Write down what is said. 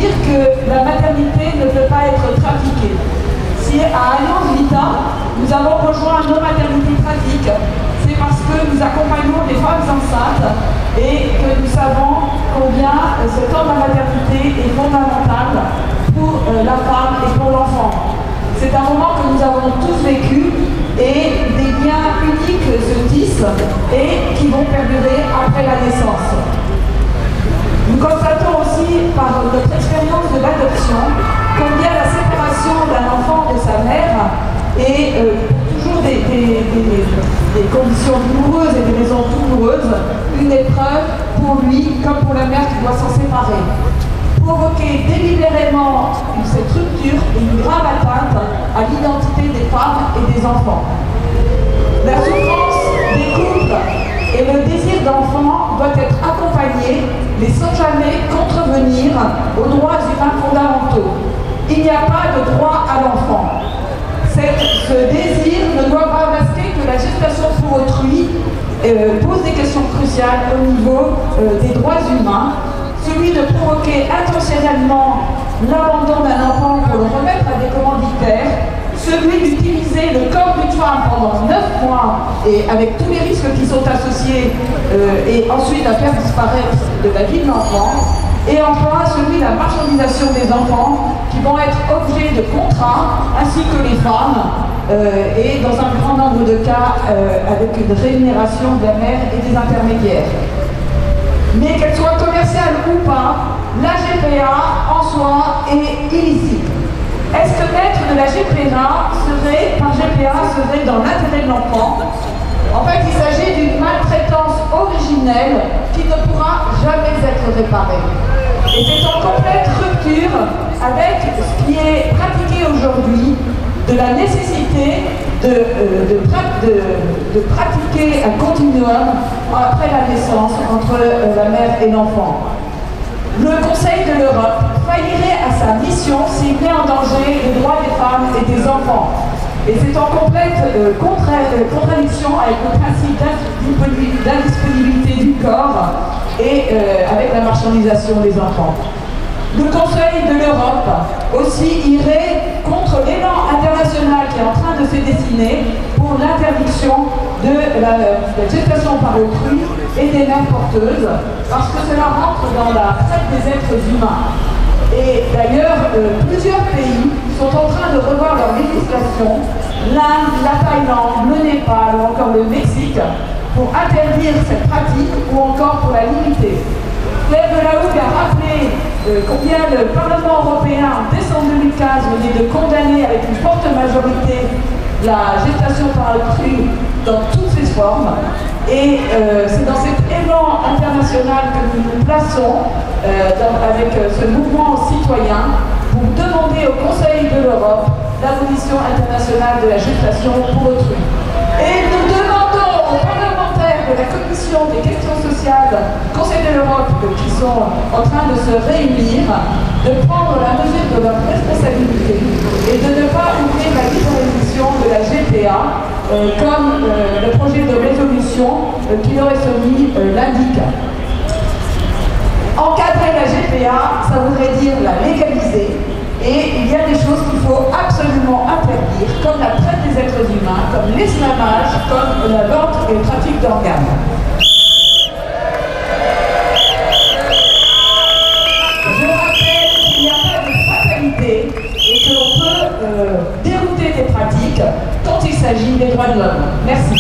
dire que la maternité ne peut pas être trafiquée. Si à Alliance Vita, nous avons rejoint nos maternités pratiques, c'est parce que nous accompagnons des femmes enceintes et que nous savons combien ce temps de la maternité est fondamental pour la femme et pour l'enfant. C'est un moment que nous avons tous vécu et des liens uniques se tissent et qui vont perdurer après la naissance. Nous constatons aussi par notre expérience de l'adoption combien la séparation d'un enfant de sa mère est toujours des conditions douloureuses et des raisons douloureuses, une épreuve pour lui comme pour la mère qui doit s'en séparer. Provoquer délibérément cette rupture et une grave atteinte à l'identité des femmes et des enfants. La souffrance des couples et le désir d'enfant doit être accompagné, mais sans jamais contrevenir aux droits humains fondamentaux. Il n'y a pas de droit à l'enfant. Ce désir ne doit pas masquer que la gestation pour autrui pose des questions cruciales au niveau des droits humains. Celui de provoquer intentionnellement l'abandon d'un enfant pour le remettre à des commanditaires, celui d'utiliser le corps d'une femme pendant 9 mois et avec tous les risques qui sont associés et ensuite à faire disparaître de la vie de l'enfant, et enfin celui de la marchandisation des enfants qui vont être objets de contrats ainsi que les femmes et dans un grand nombre de cas avec une rémunération de la mère et des intermédiaires. Mais qu'elle soit commerciale ou pas, la GPA en soi est illicite. Est-ce que l'être de la GPA serait dans l'intérêt de l'enfant? En fait, il s'agit d'une maltraitance originelle qui ne pourra jamais être réparée. Et c'est en complète rupture avec ce qui est pratiqué aujourd'hui de la nécessité de pratiquer un continuum après la naissance entre la mère et l'enfant. Le Conseil de l'Europe faillirait à sa mission s'il met en danger les droits des femmes et des enfants. Et c'est en complète contradiction avec le principe d'indisponibilité du corps et avec la marchandisation des enfants. Le Conseil de l'Europe aussi irait contre l'élan international qui est en train de se dessiner pour l'interdiction de la gestation par autrui et des mères porteuses, parce que cela rentre dans la traite des êtres humains. Et d'ailleurs, plusieurs pays sont en train de revoir leur législation, l'Inde, la Thaïlande, le Népal ou encore le Mexique, pour interdire cette pratique ou encore pour la limiter. Claire Delahougue a rappelé combien le Parlement européen, en décembre 2015, venait de condamner avec une forte majorité la gestation par autrui dans toutes ses formes. Et c'est dans cet élan international que nous nous plaçons avec ce mouvement citoyen pour demander au Conseil de l'Europe l'abolition internationale de la gestation pour autrui. Et nous demandons aux parlementaires de la Commission des questions sociales du Conseil de l'Europe qui sont en train de se réunir de prendre la mesure de leur responsabilité et de ne pas ouvrir la libéralisation de la GPA comme le projet de résolution qui leur est soumis l'indique. Encadrer la GPA, ça voudrait dire la légaliser. Et il y a des choses qu'il faut absolument interdire, comme la traite des êtres humains, comme l'esclavage, comme la vente et le trafic d'organes. Je rappelle qu'il n'y a pas de fatalité et que l'on peut dérouter des pratiques quand il s'agit des droits de l'homme. Merci.